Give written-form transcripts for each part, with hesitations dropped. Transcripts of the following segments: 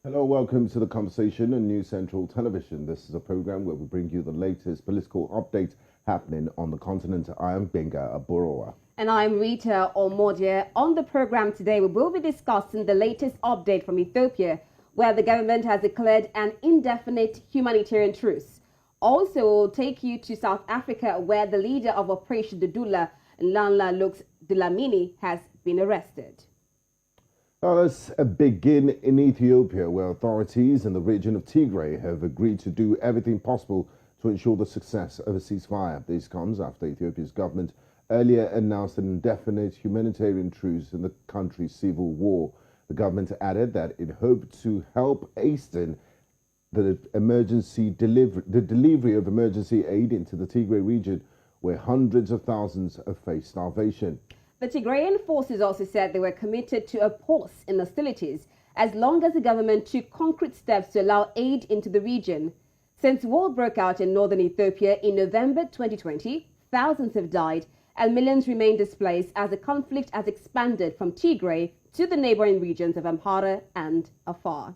Hello, welcome to the conversation on News Central Television. This is a program where we bring you the latest political updates happening on the continent. I am Benga Aboroa. And I'm Rita Omodia. On the program today, we will be discussing the latest update from Ethiopia, where the government has declared an indefinite humanitarian truce. Also, we'll take you to South Africa, where the leader of Operation Dudula, Nlanhla Lux Dlamini, has been arrested. Now let's begin in Ethiopia, where authorities in the region of Tigray have agreed to do everything possible to ensure the success of a ceasefire. This comes after Ethiopia's government earlier announced an indefinite humanitarian truce in the country's civil war. The government added that it hoped to help hasten the delivery of emergency aid into the Tigray region, where hundreds of thousands have faced starvation. The Tigrayan forces also said they were committed to a pause in hostilities as long as the government took concrete steps to allow aid into the region. Since war broke out in northern Ethiopia in November 2020, thousands have died and millions remain displaced as the conflict has expanded from Tigray to the neighboring regions of Amhara and Afar.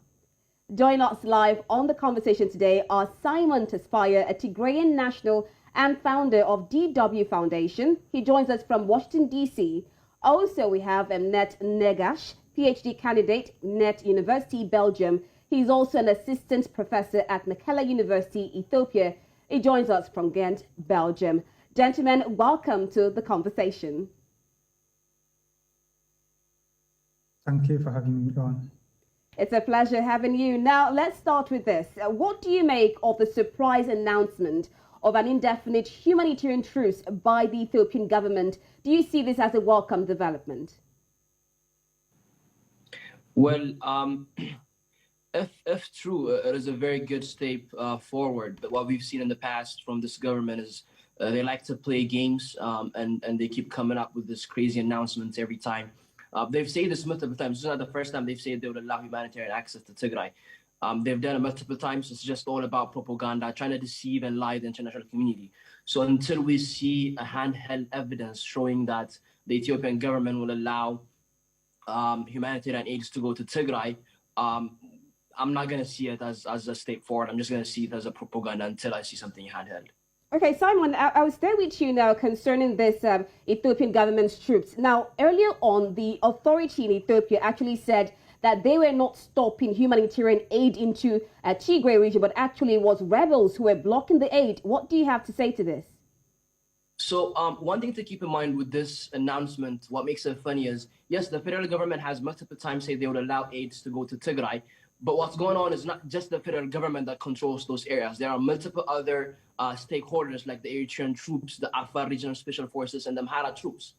Join us live on the conversation today are Simon Tesfaye, a Tigrayan national and founder of DW Foundation. He joins us from Washington, D.C. Also, we have Emnet Negash, PhD candidate, Net University, Belgium. He's also an assistant professor at Mekelle University, Ethiopia. He joins us from Ghent, Belgium. Gentlemen, welcome to the conversation. Thank you for having me on. It's a pleasure having you. Now, let's start with this. What do you make of the surprise announcement of an indefinite humanitarian truce by the Ethiopian government? Do you see this as a welcome development? Well, if true, it is a very good step forward. But what we've seen in the past from this government is they like to play games and they keep coming up with this crazy announcements every time. They've said this multiple times. This is not the first time they've said they would allow humanitarian access to Tigray. They've done it multiple times. It's just all about propaganda, trying to deceive and lie the international community. So until we see a handheld evidence showing that the Ethiopian government will allow humanitarian aids to go to Tigray, I'm not going to see it as a step forward. I'm just going to see it as a propaganda until I see something handheld. Okay, Simon, I will stay with you now concerning this Ethiopian government's troops. Now, earlier on, the authority in Ethiopia actually said that they were not stopping humanitarian aid into Tigray region, but actually it was rebels who were blocking the aid. What do you have to say to this? So one thing to keep in mind with this announcement, what makes it funny is, yes, the federal government has multiple times said they would allow aids to go to Tigray, but what's going on is not just the federal government that controls those areas. There are multiple other stakeholders like the Eritrean troops, the Afar Regional Special Forces, and the Amhara troops.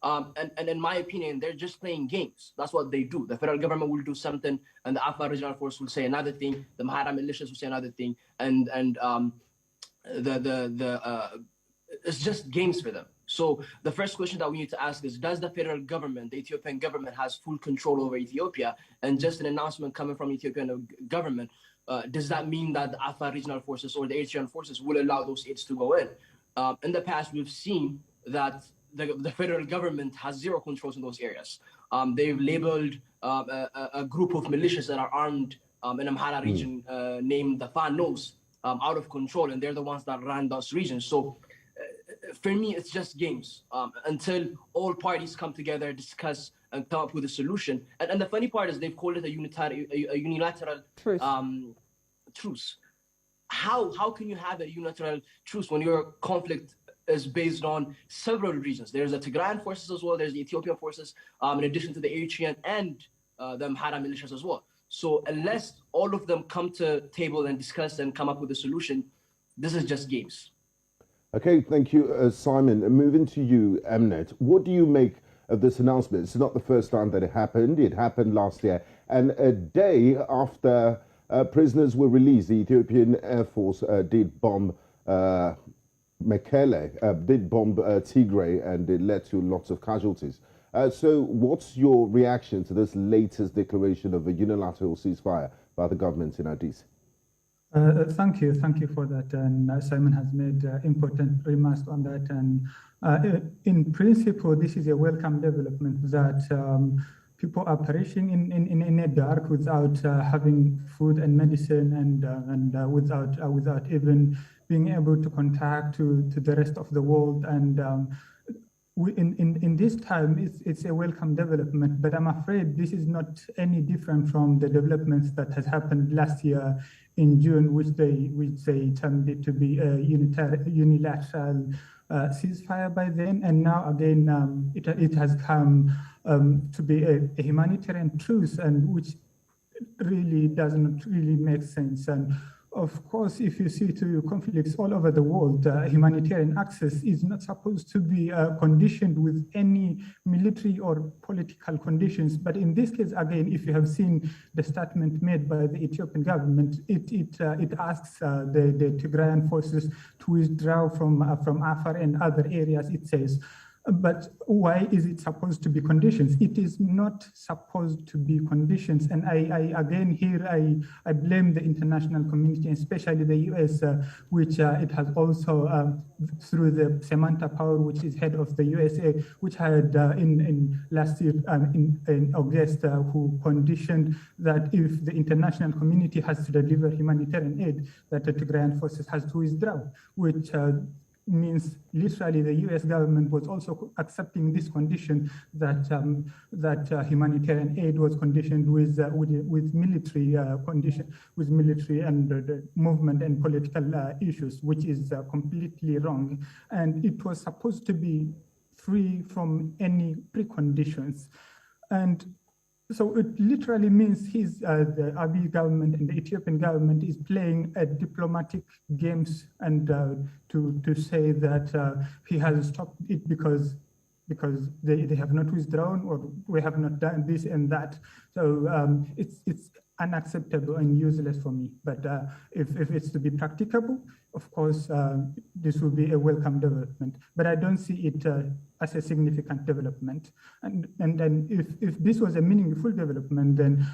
And in my opinion, they're just playing games. That's what they do. The federal government will do something, and the Afar Regional Force will say another thing. The Amhara militias will say another thing, and it's just games for them. So the first question that we need to ask is, does the federal government, the Ethiopian government, has full control over Ethiopia? And just an announcement coming from the Ethiopian government, does that mean that the Afar Regional Forces or the Eritrean forces will allow those aids to go in? In the past, we've seen that the federal government has zero controls in those areas. They've labeled a group of militias that are armed in Amhara region named the Fanos out of control, and they're the ones that run those regions. So for me, it's just games until all parties come together, discuss, and come up with a solution. And the funny part is they've called it a unilateral truce. How can you have a unilateral truce when your conflict is based on several regions? There's the Tigrayan forces as well. There's the Ethiopian forces, in addition to the Eritrean and the Amhara militias as well. So unless all of them come to table and discuss and come up with a solution, this is just games. Okay, thank you, Simon. Moving to you, Emnet. What do you make of this announcement? It's not the first time that it happened. It happened last year. And a day after prisoners were released, the Ethiopian Air Force did bomb Mekelle, did bomb Tigray, and it led to lots of casualties. So what's your reaction to this latest declaration of a unilateral ceasefire by the government in Addis? Thank you for that. And Simon has made important remarks on that. And in principle, this is a welcome development that people are perishing in a dark without having food and medicine and without even being able to contact to the rest of the world. And in this time, it's a welcome development, but I'm afraid this is not any different from the developments that has happened last year in June, which they termed it to be a unilateral ceasefire by then, and now again it has come to be a humanitarian truce, and which really doesn't really make sense. And of course, if you see to conflicts all over the world, humanitarian access is not supposed to be conditioned with any military or political conditions. But in this case, again, if you have seen the statement made by the Ethiopian government, it asks the Tigrayan forces to withdraw from Afar and other areas, it says. But why is it supposed to be conditions? It is not supposed to be conditions. And I blame the international community, especially the US, which it has also, through the Samantha Power, which is head of the USA, which had in last year, in August, who conditioned that if the international community has to deliver humanitarian aid, that the Tigrayan forces has to withdraw, which means literally the U.S. government was also accepting this condition that humanitarian aid was conditioned with military with military and movement and political issues, which is completely wrong. And it was supposed to be free from any preconditions. And so it literally means the Abiy government and the Ethiopian government is playing diplomatic games, and to say that he has stopped it because they have not withdrawn, or we have not done this and that. So it's unacceptable and useless for me. But if it's to be practicable, of course, this will be a welcome development. But I don't see it as a significant development. And then if this was a meaningful development, then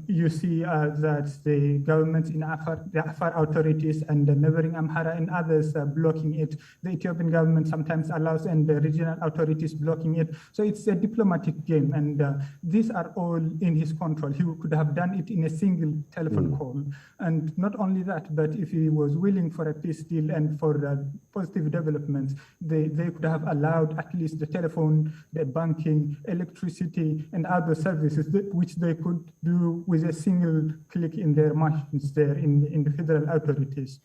you see that the governments in Afar, the Afar authorities and the neighboring Amhara and others are blocking it. The Ethiopian government sometimes allows, and the regional authorities blocking it. So it's a diplomatic game, and these are all in his control. He could have done it in a single telephone call. And not only that, but if he was willing for a peace deal and for positive developments, they could have allowed at least the telephone, the banking, electricity, and other services which they could do with a single click in their machines there in the federal authorities.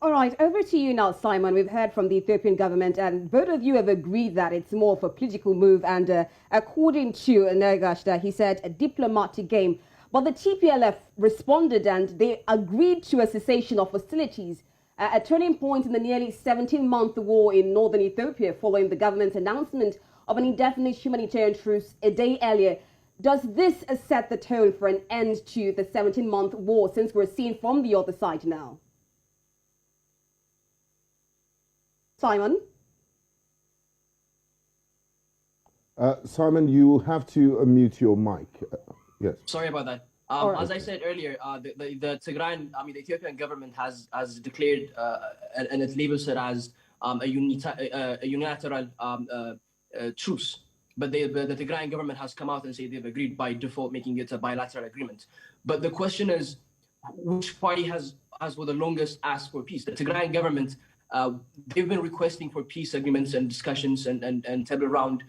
All right, over to you now, Simon. We've heard from the Ethiopian government, and both of you have agreed that it's more of a political move. And according to Negash, he said a diplomatic game. But the TPLF responded, and they agreed to a cessation of hostilities, a turning point in the nearly 17-month war in northern Ethiopia following the government's announcement of an indefinite humanitarian truce a day earlier. Does this set the tone for an end to the 17-month war, since we're seeing from the other side now? Simon? Simon, you have to unmute your mic. Yes. Sorry about that. As I said earlier, the Tigray, the Ethiopian government has declared, and it labels it as a unilateral truce. But the Tigrayan government has come out and said they've agreed by default, making it a bilateral agreement. But the question is, which party has for the longest asked for peace? The Tigrayan government, they've been requesting for peace agreements and discussions and table round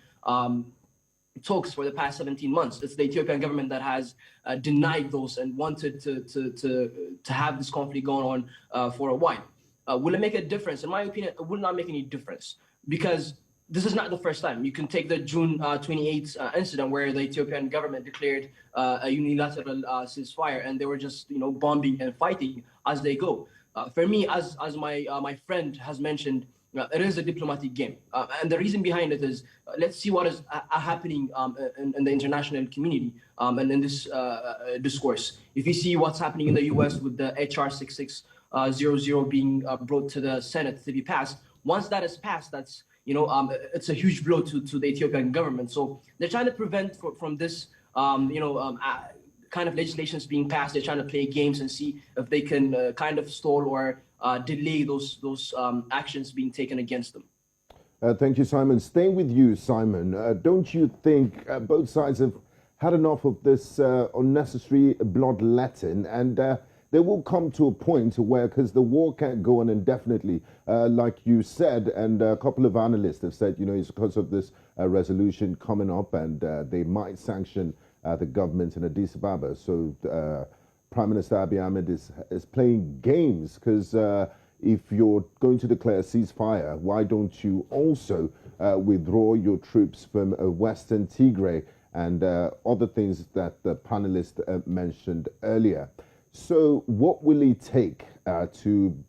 talks for the past 17 months. It's the Ethiopian government that has denied those and wanted to have this conflict going on for a while. Will it make a difference? In my opinion, it will not make any difference, because this is not the first time. You can take the June 28th incident where the Ethiopian government declared a unilateral ceasefire, and they were just bombing and fighting as they go. For me, as my friend has mentioned, it is a diplomatic game. And the reason behind it is, let's see what is happening in the international community and in this discourse. If you see what's happening in the US with the HR 6600 being brought to the Senate to be passed, once that is passed, that's, it's a huge blow to the Ethiopian government. So they're trying to prevent from this, kind of legislations being passed. They're trying to play games and see if they can kind of stall or delay those actions being taken against them. Thank you, Simon. Staying with you, Simon, don't you think both sides have had enough of this unnecessary bloodletting, and they will come to a point where, because the war can't go on indefinitely, like you said, and a couple of analysts have said, you know, it's because of this resolution coming up, and they might sanction the government in Addis Ababa. So Prime Minister Abiy Ahmed is playing games, because if you're going to declare a ceasefire, why don't you also withdraw your troops from Western Tigray and other things that the panelists mentioned earlier? So what will it take to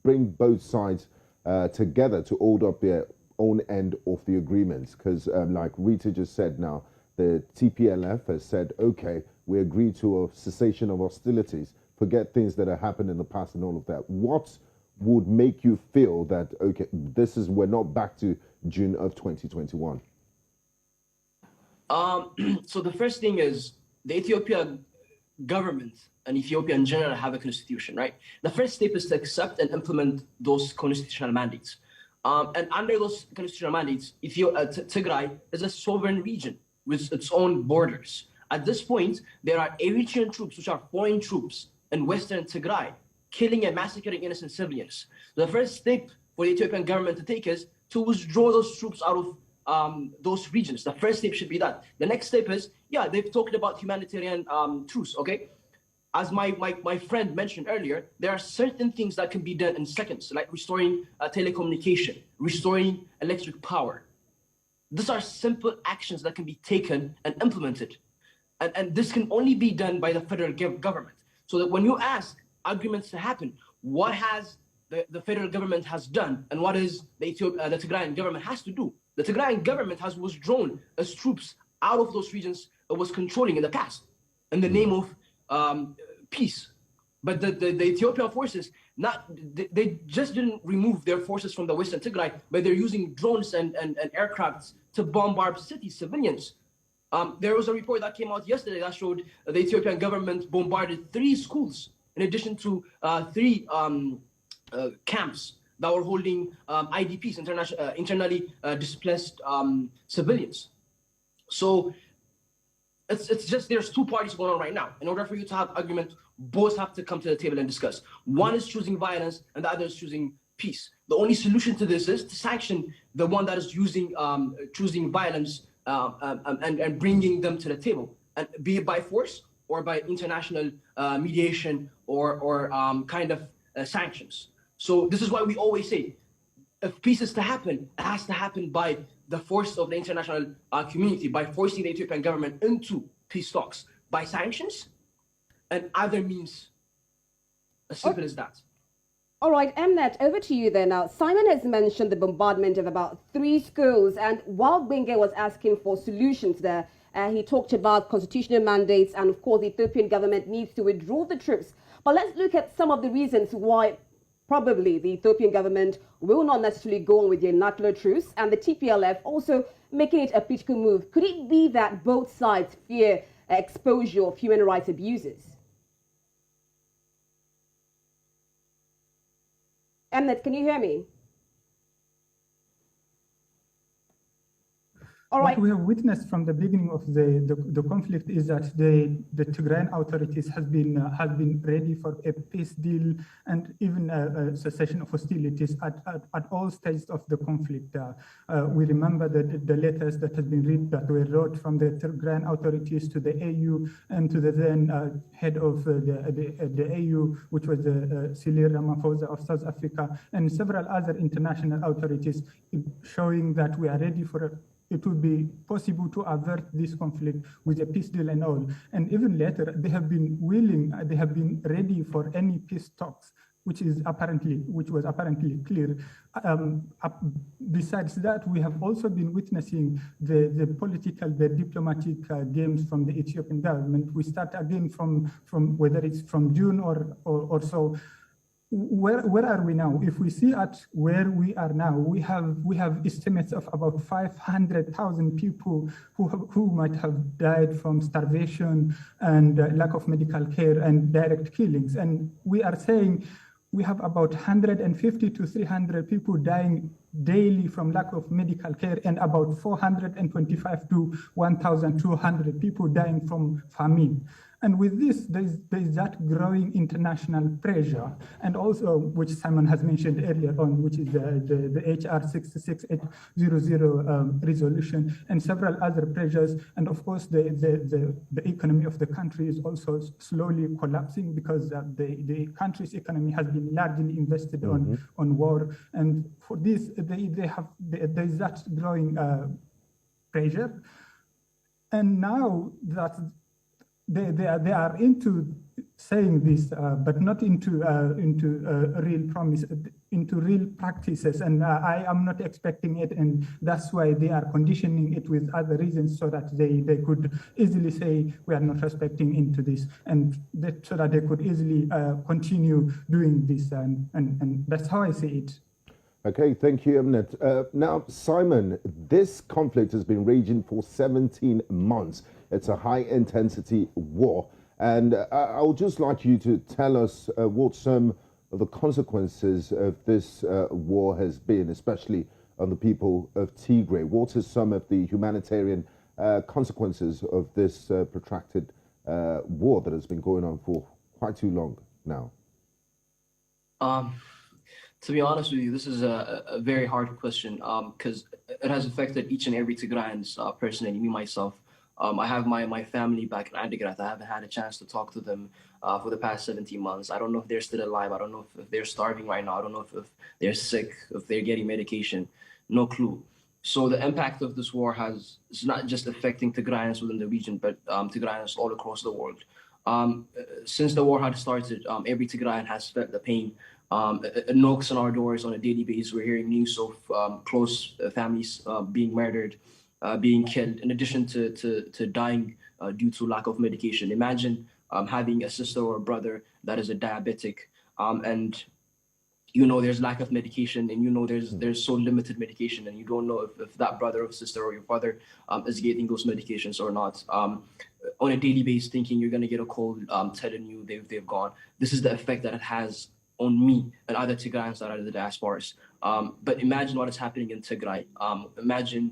bring both sides together to hold up their own end of the agreements? Because like Rita just said now, the TPLF has said, okay, we agree to a cessation of hostilities, forget things that have happened in the past and all of that. What would make you feel that, okay, we're not back to June of 2021? So the first thing is, the Ethiopian government and Ethiopia in general have a constitution, right? The first step is to accept and implement those constitutional mandates. And under those constitutional mandates, Tigray is a sovereign region with its own borders. At this point, there are Eritrean troops, which are foreign troops, in Western Tigray, killing and massacring innocent civilians. The first step for the Ethiopian government to take is to withdraw those troops out of those regions. The first step should be that. The next step is, yeah, they've talked about humanitarian truce, okay? As my friend mentioned earlier, there are certain things that can be done in seconds, like restoring telecommunication, restoring electric power. These are simple actions that can be taken and implemented. And this can only be done by the federal government. So that when you ask arguments to happen, what has the federal government has done, and what is the Tigrayan government has to do? The Tigrayan government has withdrawn its troops out of those regions it was controlling in the past in the name of peace. But the Ethiopian forces, they just didn't remove their forces from the Western Tigray, but they're using drones and aircrafts to bombard cities, civilians. There was a report that came out yesterday that showed the Ethiopian government bombarded 3 schools, in addition to 3 camps that were holding IDPs, internally displaced civilians. So it's just, there's 2 parties going on right now. In order for you to have argument, both have to come to the table and discuss. One is choosing violence and the other is choosing peace. The only solution to this is to sanction the one that is choosing violence and bringing them to the table, and be it by force or by international mediation or kind of sanctions. So this is why we always say, if peace is to happen, it has to happen by the force of the international community, by forcing the Ethiopian government into peace talks, by sanctions and other means, as simple as that. All right, Emnet, over to you then. Now, Simon has mentioned the bombardment of about 3 schools, and while Benge was asking for solutions there, he talked about constitutional mandates, and of course the Ethiopian government needs to withdraw the troops. But let's look at some of the reasons why probably the Ethiopian government will not necessarily go on with the Unilateral Truce, and the TPLF also making it a political move. Could it be that both sides fear exposure of human rights abuses? Emnet, can you hear me? All right. What we have witnessed from the beginning of the conflict is that the Tigrayan authorities have been ready for a peace deal and even a cessation of hostilities at all stages of the conflict. We remember that the letters that were wrote from the Tigrayan authorities to the AU and to the then head of the AU, which was Cyril Ramaphosa of South Africa, and several other international authorities, showing that we are ready for it would be possible to avert this conflict with a peace deal and all. And even later, they have been ready for any peace talks, which was apparently clear. Besides that, we have also been witnessing the diplomatic games from the Ethiopian government. We start again from whether it's from June or so. Where are we now? If we see at where we are now, we have estimates of about 500,000 people who might have died from starvation and lack of medical care and direct killings. And we are saying we have about 150 to 300 people dying daily from lack of medical care, and about 425 to 1,200 people dying from famine. And with this, there's that growing international pressure, and also, which Simon has mentioned earlier on, which is the HR 66800 resolution, and several other pressures. And of course, the economy of the country is also slowly collapsing, because the country's economy has been largely invested on war. And for this, there's that growing pressure. And now that they are into saying this, but not into real promise, into real practices. And I am not expecting it, and that's why they are conditioning it with other reasons, so that they could easily say we are not respecting into this, and so that they could easily continue doing this. And that's how I see it. Okay, thank you, Emnet. Now, Simon, this conflict has been raging for 17 months. It's a high-intensity war. And I would just like you to tell us what some of the consequences of this war has been, especially on the people of Tigray. What are some of the humanitarian consequences of this protracted war that has been going on for quite too long now? To be honest with you, this is a very hard question, because it has affected each and every Tigrayans personally, me, myself. I have my family back in Tigray. I haven't had a chance to talk to them for the past 17 months. I don't know if they're still alive. I don't know if they're starving right now. I don't know if they're sick, if they're getting medication. No clue. So the impact of this war is not just affecting Tigrayans within the region, but Tigrayans all across the world. Since the war had started, every Tigrayan has felt the pain. It knocks on our doors on a daily basis. We're hearing news of close families being murdered, being killed, in addition to dying due to lack of medication. Imagine having a sister or a brother that is a diabetic, and you know there's lack of medication, and you know there's so limited medication, and you don't know if that brother or sister or your father is getting those medications or not. On a daily basis, thinking you're going to get a call telling you they've gone. This is the effect that it has on me and other Tigrayans that are in the diasporas. But imagine what is happening in Tigray. Imagine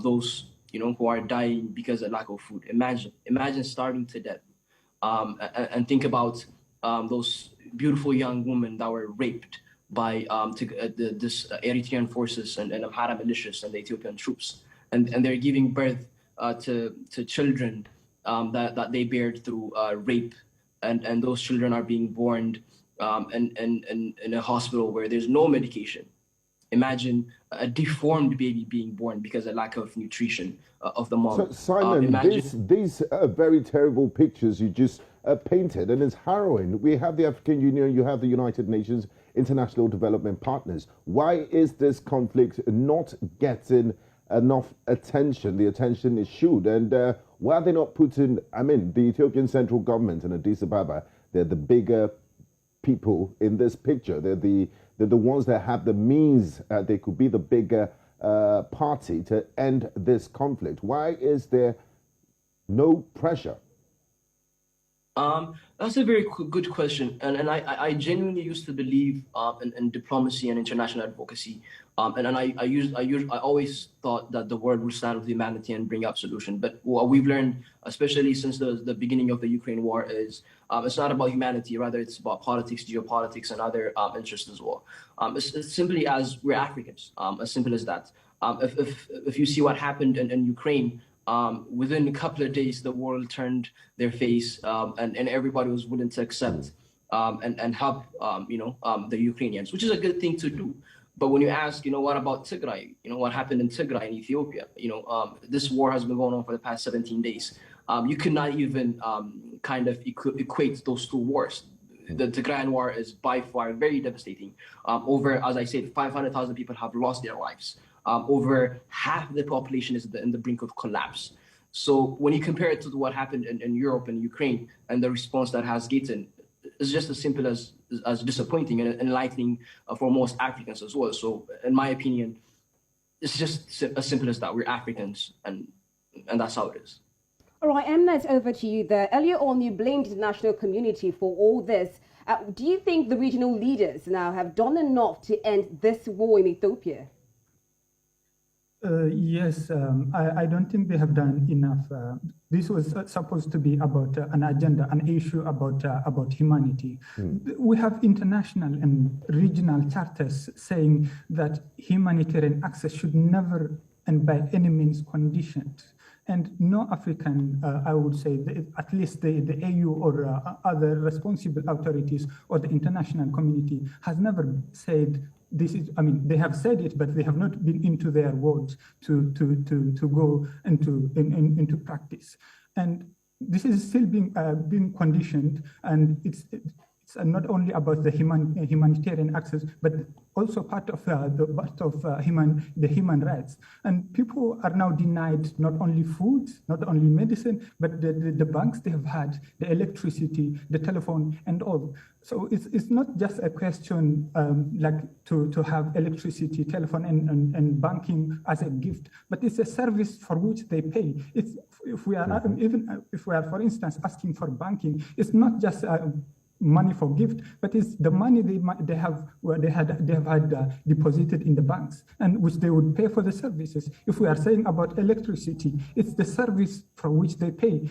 those who are dying because of lack of food. Imagine starving to death. And think about those beautiful young women that were raped by this Eritrean forces and Amhara militias and the Ethiopian troops, and they're giving birth to children that they bared through rape, and those children are being born in a hospital where there's no medication. Imagine a deformed baby being born because of lack of nutrition of the mom. So, Simon, these are very terrible pictures you just painted, and it's harrowing. We have the African Union, you have the United Nations, international development partners. Why is this conflict not getting enough attention, the attention it should? And why are they not putting, the Ethiopian central government and Addis Ababa, they're the bigger people in this picture. They're the ones that have the means. They could be the bigger party to end this conflict. Why is there no pressure? That's a very good question, and I genuinely used to believe in diplomacy and international advocacy, and I always thought that the world would stand with humanity and bring up solution. But what we've learned, especially since the beginning of the Ukraine war, is it's not about humanity. Rather, it's about politics, geopolitics, and other interests as well. It's simply as we're Africans, as simple as that. If you see what happened in Ukraine. Within a couple of days, the world turned their face, and everybody was willing to accept and help, the Ukrainians, which is a good thing to do. But when you ask, what about Tigray? What happened in Tigray in Ethiopia? This war has been going on for the past 17 days. You could not even kind of equate those two wars. The Tigrayan war is by far very devastating. Over, as I said, 500,000 people have lost their lives. Over half the population is in the brink of collapse. So when you compare it to what happened in Europe and Ukraine and the response that has gotten, it's just as simple as disappointing and enlightening for most Africans as well. So in my opinion, it's just as simple as that. We're Africans, and that's how it is. All right, Emnet, over to you there. Earlier on, you blamed the international community for all this. Do you think the regional leaders now have done enough to end this war in Ethiopia? Yes, I don't think they have done enough. This was supposed to be about an agenda, an issue about humanity. We have international and regional charters saying that humanitarian access should never and by any means conditioned. And no African, I would say, at least the AU or other responsible authorities or the international community has never said this is, I mean, they have said it, but they have not been into their words to go into practice. And this is still being conditioned, and it's not only about the humanitarian access, but also part of the human rights. And people are now denied not only food, not only medicine, but the banks they have had, the electricity, the telephone, and all. So it's not just a question like to have electricity, telephone, and banking as a gift, but it's a service for which they pay. If we are for instance asking for banking, it's not just money for gift, but it's the money they have had deposited in the banks, and which they would pay for the services. If we are saying about electricity, it's the service for which they pay.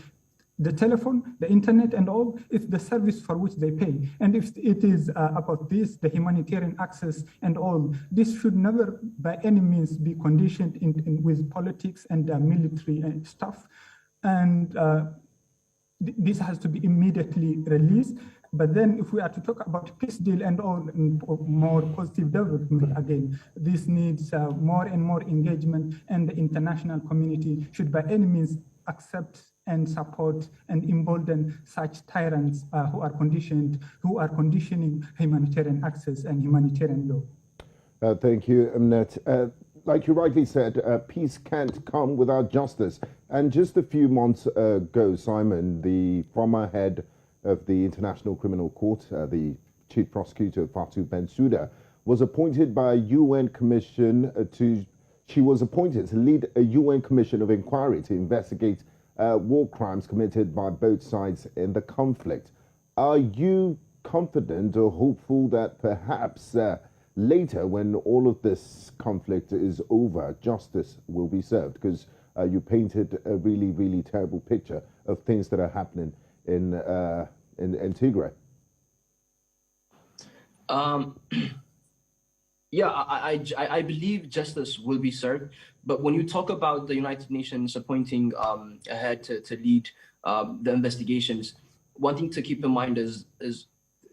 The telephone, the internet, and all, it's the service for which they pay. And if it is about this, the humanitarian access and all, this should never by any means be conditioned with politics and military stuff. And this has to be immediately released. But then if we are to talk about peace deal and all, and more positive development, again, this needs more and more engagement, and the international community should by any means accept and support and embolden such tyrants who are conditioning humanitarian access and humanitarian law. Thank you, Emnet. Like you rightly said, peace can't come without justice. And just a few months ago, Simon, the former head of the International Criminal Court, the chief prosecutor Fatou Bensouda, was appointed by a UN commission she was appointed to lead a UN commission of inquiry to investigate war crimes committed by both sides in the conflict. Are you confident or hopeful that perhaps later, when all of this conflict is over, justice will be served? Because you painted a really, really terrible picture of things that are happening in Tigray. Yeah, I believe justice will be served. But when you talk about the United Nations appointing a head to lead the investigations, one thing to keep in mind is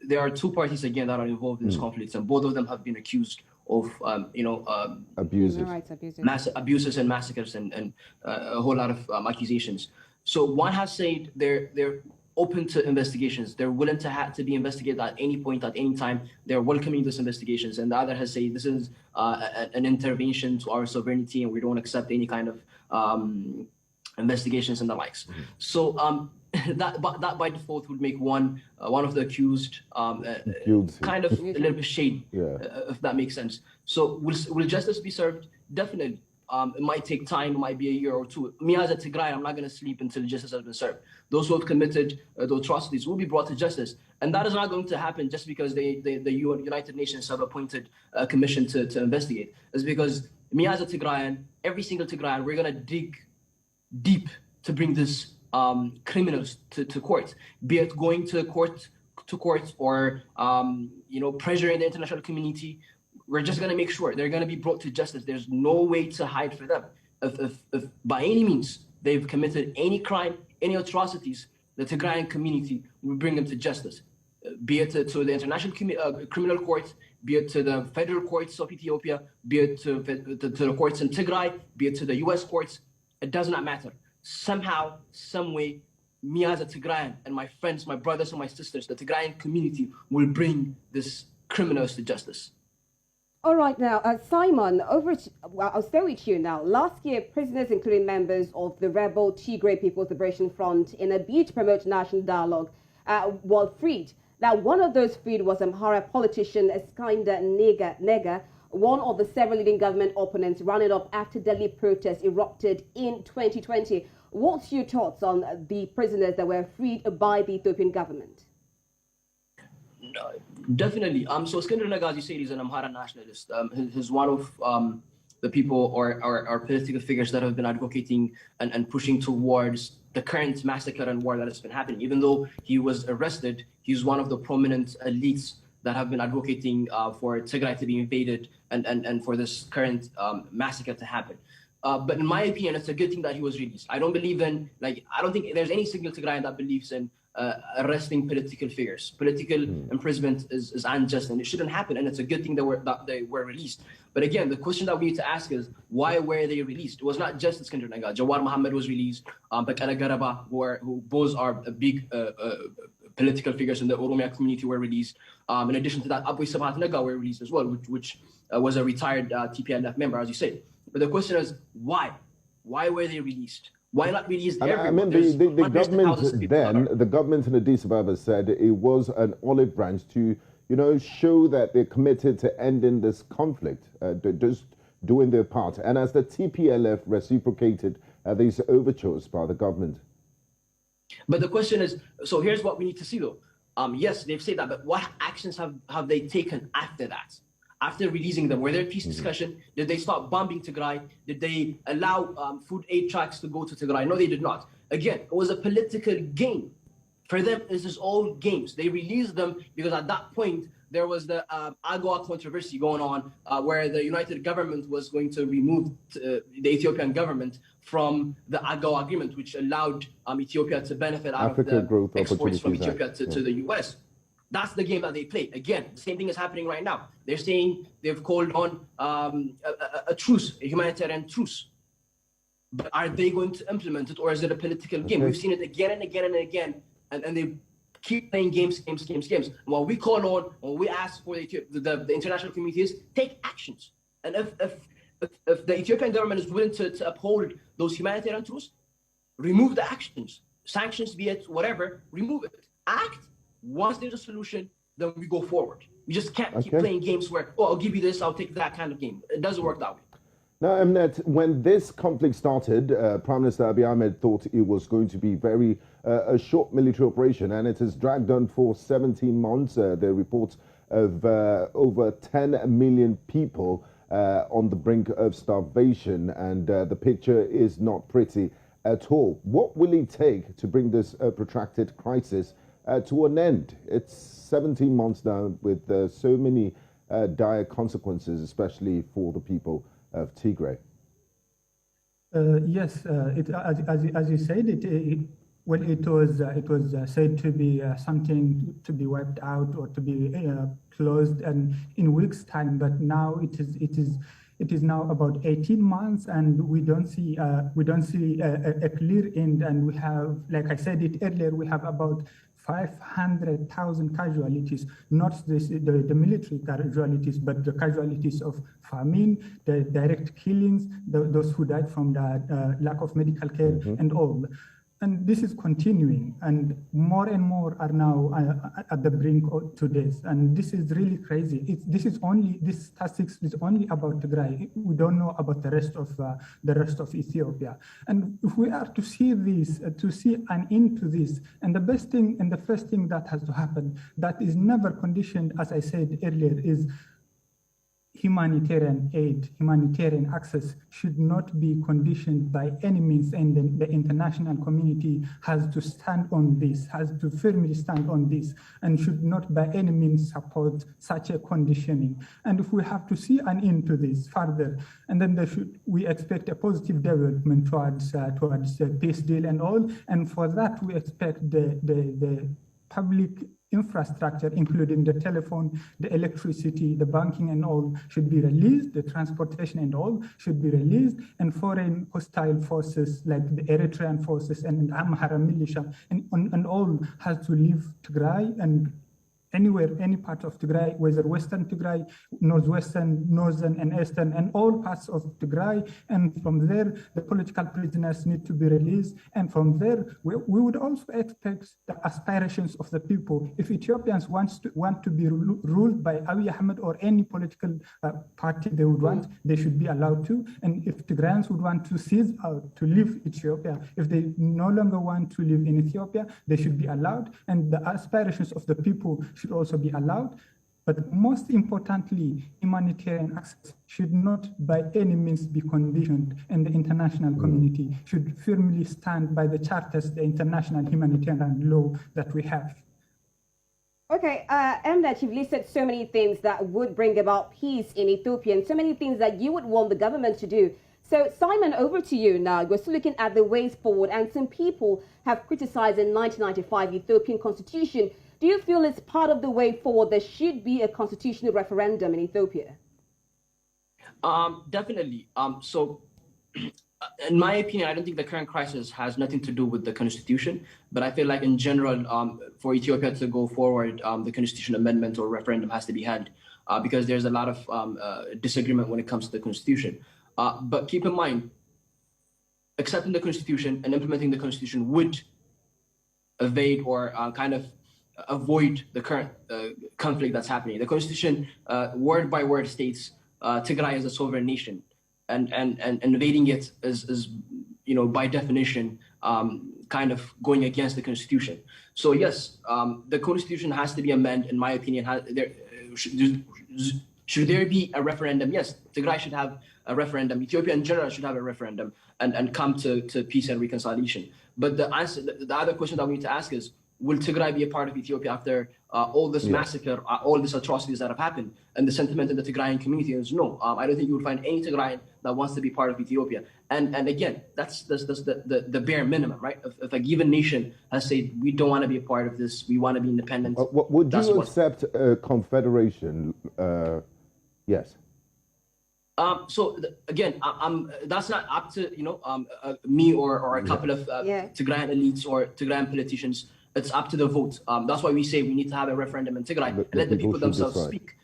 there are two parties again that are involved in this conflict, and both of them have been accused of abuses, abuses and massacres and a whole lot of accusations. So one has said they're open to investigations. They're willing to be investigated at any point, at any time. They're welcoming these investigations. And the other has said this is an intervention to our sovereignty, and we don't accept any kind of investigations and the likes. So that by default would make one of the accused kind of a little bit shady, if that makes sense. So will justice be served? Definitely. It might take time, it might be a year or two. Me as a Tigray, I'm not going to sleep until justice has been served. Those who have committed the atrocities will be brought to justice. And that is not going to happen just because the United Nations have appointed a commission to investigate. It's because me as a Tigrayan, every single Tigrayan, we're going to dig deep to bring these criminals to court, be it going to court or pressuring the international community. We're just going to make sure they're going to be brought to justice. There's no way to hide for them. If by any means they've committed any crime, any atrocities, the Tigrayan community will bring them to justice, be it to the International Criminal Court, be it to the federal courts of Ethiopia, be it to the courts in Tigray, be it to the US courts. It does not matter. Somehow, some way, me as a Tigrayan and my friends, my brothers and my sisters, the Tigrayan community will bring these criminals to justice. All right, now, Simon, I'll stay with you now. Last year, prisoners, including members of the rebel Tigray People's Liberation Front, in a bid to promote national dialogue, were freed. Now, one of those freed was Amhara politician Eskender Nega, one of the several leading government opponents running up after deadly protests erupted in 2020. What's your thoughts on the prisoners that were freed by the Ethiopian government? Definitely. So Iskandar Nagash, you said he's an Amhara nationalist. He's one of the people or political figures that have been advocating and pushing towards the current massacre and war that has been happening. Even though he was arrested, he's one of the prominent elites that have been advocating for Tigray to be invaded and for this current massacre to happen. But in my opinion, it's a good thing that he was released. I don't believe in, I don't think there's any single Tigrayan that believes in arresting political figures. Political imprisonment is unjust and it shouldn't happen. And it's a good thing that they were released. But again, the question that we need to ask is, why were they released? It was not just Iskandar Nagash. Jawar Mohammed was released. Bakala Garaba, who both are big political figures in the Oromia community, were released. In addition to that, Abu Sabat Naga were released as well, which was a retired TPLF member, as you said. But the question is, why? Why were they released? Why not release everyone? I mean, the government then, the government in Addis Ababa said it was an olive branch to, show that they're committed to ending this conflict, just doing their part. And as the TPLF reciprocated these overtures by the government. But the question is, so here's what we need to see though. Yes, they've said that, but what actions have they taken after that? After releasing them, were there peace discussion? Did they stop bombing Tigray? Did they allow food aid trucks to go to Tigray? No, they did not. Again, it was a political game. For them, this is all games. They released them because at that point, there was the AGOA controversy going on where the United Government was going to remove the Ethiopian government from the AGOA agreement, which allowed Ethiopia to benefit out of the exports from Ethiopia to the US. That's the game that they play. Again, the same thing is happening right now. They're saying they've called on a truce, a humanitarian truce. But are they going to implement it, or is it a political game? We've seen it again and again and again, and they keep playing games. And what we call on, when we ask for the international community is take actions. And if the Ethiopian government is willing to uphold those humanitarian truce, remove the actions. Sanctions, be it whatever, remove it. Act. Once there's a solution, then we go forward. We just can't keep playing games where, I'll give you this, I'll take that kind of game. It doesn't work that way. Now, Emnet, when this conflict started, Prime Minister Abiy Ahmed thought it was going to be a short military operation, and it has dragged on for 17 months. There are reports of over 10 million people on the brink of starvation, and the picture is not pretty at all. What will it take to bring this protracted crisis to an end? It's 17 months now with so many dire consequences, especially for the people of Tigray. Yes, as you said, it was said to be something to be wiped out or to be closed and in weeks' time, but now it is now about 18 months, and we don't see a clear end. And we have, like I said it earlier, we have about 500,000 casualties, not the military casualties, but the casualties of famine, the direct killings, those who died from the lack of medical care and all. And this is continuing, and more are now at the brink to this. And this is really crazy. This statistics is only about Tigray. We don't know about the rest of Ethiopia. And if we are to see this, to see an end to this, and the best thing and the first thing that has to happen, that is never conditioned, as I said earlier, is humanitarian aid, humanitarian access should not be conditioned by any means, and the international community has to stand on this, has to firmly stand on this, and should not by any means support such a conditioning. And if we have to see an end to this further, and then we expect a positive development towards a peace deal and all, and for that we expect the public infrastructure, including the telephone, the electricity, the banking and all, should be released, the transportation and all should be released, and foreign hostile forces like the Eritrean forces and Amhara militia and all has to leave Tigray, and anywhere, any part of Tigray, whether Western Tigray, Northwestern, Northern and Eastern, and all parts of Tigray. And from there, the political prisoners need to be released. And from there, we would also expect the aspirations of the people. If Ethiopians want to be ruled by Abiy Ahmed or any political party they would want, they should be allowed to. And if Tigrayans would want to cease out, to leave Ethiopia, if they no longer want to live in Ethiopia, they should be allowed. And the aspirations of the people should also be allowed. But most importantly, humanitarian access should not by any means be conditioned, and the international community should firmly stand by the charters, the international humanitarian law that we have. Okay, Emnet, you've listed so many things that would bring about peace in Ethiopia and so many things that you would want the government to do. So, Simon, over to you now. We're still looking at the ways forward, and some people have criticized the 1995 Ethiopian constitution. Do you feel it's part of the way forward? There should be a constitutional referendum in Ethiopia. Definitely. So, in my opinion, I don't think the current crisis has nothing to do with the constitution, but I feel like in general, for Ethiopia to go forward, the constitution amendment or referendum has to be held because there's a lot of disagreement when it comes to the constitution. But keep in mind, accepting the constitution and implementing the constitution would evade or kind of avoid the current conflict that's happening. The constitution, word by word, states Tigray is a sovereign nation, and invading it is by definition kind of going against the constitution. So yes, the constitution has to be amended. In my opinion, should there be a referendum? Yes, Tigray should have a referendum. Ethiopia in general should have a referendum and come to peace and reconciliation. But the other question that we need to ask is, will Tigray be a part of Ethiopia after all this massacre, all these atrocities that have happened? And the sentiment in the Tigrayan community is no. I don't think you will find any Tigrayan that wants to be part of Ethiopia. And again, that's the bare minimum, right? If a given nation has said, we don't want to be a part of this, we want to be independent. Would you accept a confederation? Yes. So again, that's not up to me or a couple of Tigrayan elites or Tigrayan politicians. It's up to the vote. That's why we say we need to have a referendum in Tigray and let the people themselves speak.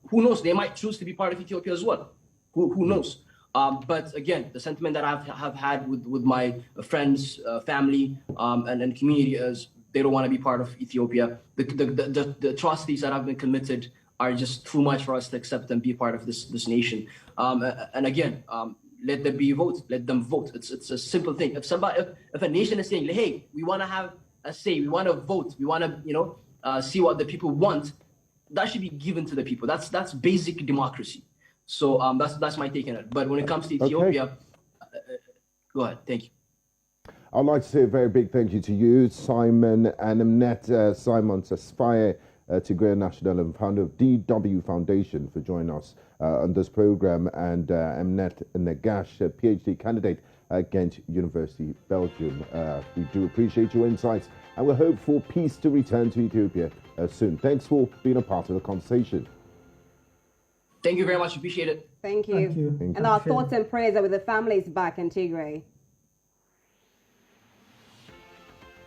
Who knows? They might choose to be part of Ethiopia as well. Who knows? But again, the sentiment that I have had with my friends, family, and community is they don't want to be part of Ethiopia. The atrocities that have been committed are just too much for us to accept and be part of this nation. And again, let there be a vote. Let them vote. It's a simple thing. If a nation is saying, hey, we want to have a say, we want to vote, we want to see what the people want, that should be given to the people. That's basic democracy. So that's my take on it. But when it comes to Ethiopia, go ahead. Thank you. I'd like to say a very big thank you to you, Simon and Emnet. Simon Tesfaye, Tigray national and founder of DW Foundation, for joining us on this program, and Emnet Negash, a PhD candidate at Ghent University, Belgium. We do appreciate your insights, and we hope for peace to return to Ethiopia soon. Thanks for being a part of the conversation. Thank you very much. Appreciate it. Thank you. Thank you. And our thoughts and prayers are with the families back in Tigray.